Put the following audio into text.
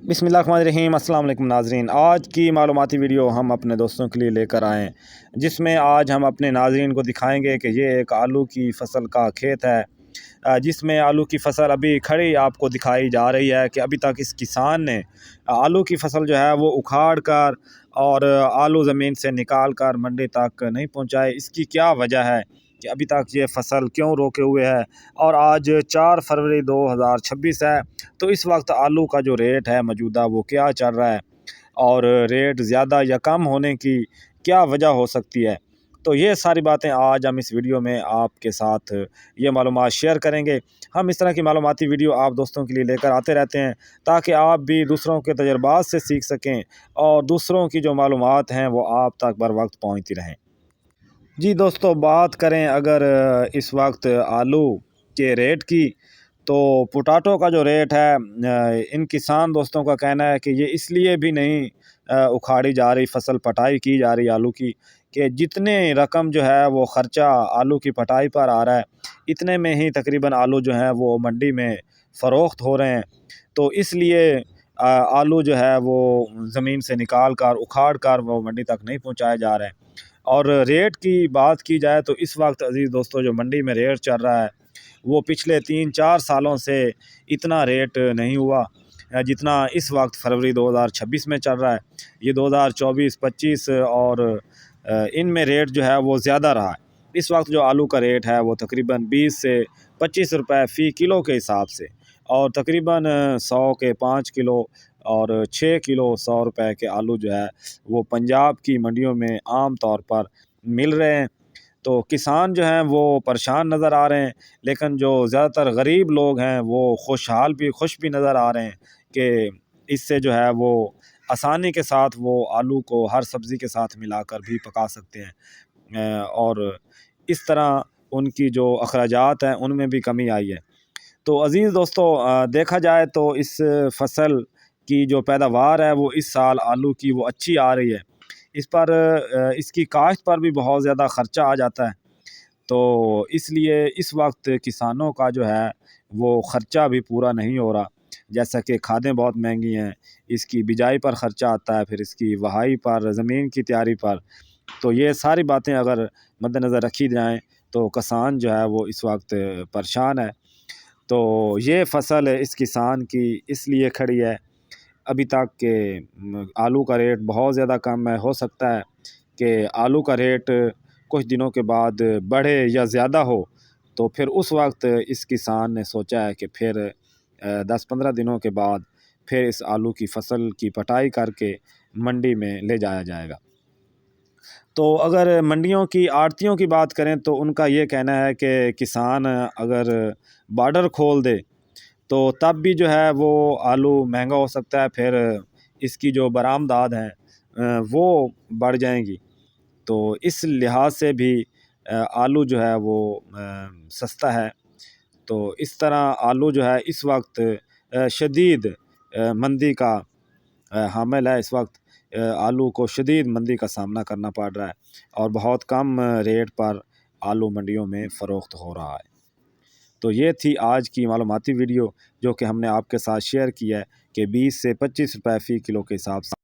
बिस्मिल्लाहिर्रहमानिर्रहीम। अस्सलाम वालेकुम नाज़रीन, आज की मालूमाती वीडियो हम अपने दोस्तों के लिए लेकर आए हैं, जिसमें आज हम अपने नाज़रीन को दिखाएंगे कि ये एक आलू की फ़सल का खेत है, जिसमें आलू की फ़सल अभी खड़ी आपको दिखाई जा रही है कि अभी तक इस किसान ने आलू की फ़सल जो है वो उखाड़ कर और आलू ज़मीन से निकाल कर मंडी तक नहीं पहुँचाए। इसकी क्या वजह है कि अभी तक ये फ़सल क्यों रोके हुए है। और आज 4 फरवरी 2026 है, तो इस वक्त आलू का जो रेट है मौजूदा वो क्या चल रहा है और रेट ज़्यादा या कम होने की क्या वजह हो सकती है। तो ये सारी बातें आज हम इस वीडियो में आपके साथ ये मालूमात शेयर करेंगे। हम इस तरह की मालूमाती वीडियो आप दोस्तों के लिए लेकर आते रहते हैं, ताकि आप भी दूसरों के तजर्बात से सीख सकें और दूसरों की जो मालूमात हैं वो आप तक बर वक्त पहुँचती रहें। जी दोस्तों, बात करें अगर इस वक्त आलू के रेट की, तो पोटाटो का जो रेट है, इन किसान दोस्तों का कहना है कि ये इसलिए भी नहीं उखाड़ी जा रही, फसल पटाई की जा रही आलू की, कि जितने रकम जो है वो ख़र्चा आलू की पटाई पर आ रहा है, इतने में ही तकरीबन आलू जो है वो मंडी में फ़रोख्त हो रहे हैं। तो इसलिए आलू जो है वो ज़मीन से निकाल कर उखाड़ कर वो मंडी तक नहीं पहुँचाए जा रहे हैं। और रेट की बात की जाए तो इस वक्त अज़ीज़ दोस्तों जो मंडी में रेट चल रहा है वो पिछले 3-4 सालों से इतना रेट नहीं हुआ जितना इस वक्त फरवरी 2026 में चल रहा है। ये 2024-25 और इनमें रेट जो है वो ज़्यादा रहा है। इस वक्त जो आलू का रेट है वो तकरीबन 20 से 25 रुपए फ़ी किलो के हिसाब से, और तकरीबन 100 के 5 किलो और 6 किलो 100 रुपए के आलू जो है वो पंजाब की मंडियों में आम तौर पर मिल रहे हैं। तो किसान जो हैं वो परेशान नज़र आ रहे हैं, लेकिन जो ज़्यादातर गरीब लोग हैं वो खुश भी नज़र आ रहे हैं कि इससे जो है वो आसानी के साथ वो आलू को हर सब्ज़ी के साथ मिलाकर भी पका सकते हैं, और इस तरह उनकी जो अखराजात हैं उनमें भी कमी आई है। तो अज़ीज़ दोस्तों, देखा जाए तो इस फसल की जो पैदावार है वो इस साल आलू की वो अच्छी आ रही है। इस पर इसकी काश्त पर भी बहुत ज़्यादा ख़र्चा आ जाता है, तो इसलिए इस वक्त किसानों का जो है वो ख़र्चा भी पूरा नहीं हो रहा। जैसा कि खादें बहुत महंगी हैं, इसकी बिजाई पर ख़र्चा आता है, फिर इसकी वहाई पर, ज़मीन की तैयारी पर। तो ये सारी बातें अगर मद्देनज़र रखी जाएँ तो किसान जो है वो इस वक्त परेशान है। तो ये फ़सल इस किसान की इसलिए खड़ी है अभी तक कि आलू का रेट बहुत ज़्यादा कम है। हो सकता है कि आलू का रेट कुछ दिनों के बाद बढ़े या ज़्यादा हो, तो फिर उस वक्त इस किसान ने सोचा है कि फिर 10-15 दिनों के बाद फिर इस आलू की फ़सल की पटाई करके मंडी में ले जाया जाएगा। तो अगर मंडियों की आड़तियों की बात करें तो उनका ये कहना है कि किसान अगर बॉर्डर खोल दे तो तब भी जो है वो आलू महंगा हो सकता है, फिर इसकी जो बरामदात हैं वो बढ़ जाएंगी। तो इस लिहाज से भी आलू जो है वो सस्ता है। तो इस तरह आलू जो है इस वक्त शदीद मंदी का हामिल है। इस वक्त आलू को शदीद मंदी का सामना करना पड़ रहा है और बहुत कम रेट पर आलू मंडियों में फ़रोख्त हो रहा है। तो ये थी आज की मालूमाती वीडियो जो कि हमने आपके साथ शेयर की है कि 20 से 25 रुपए फ़ी किलो के हिसाब से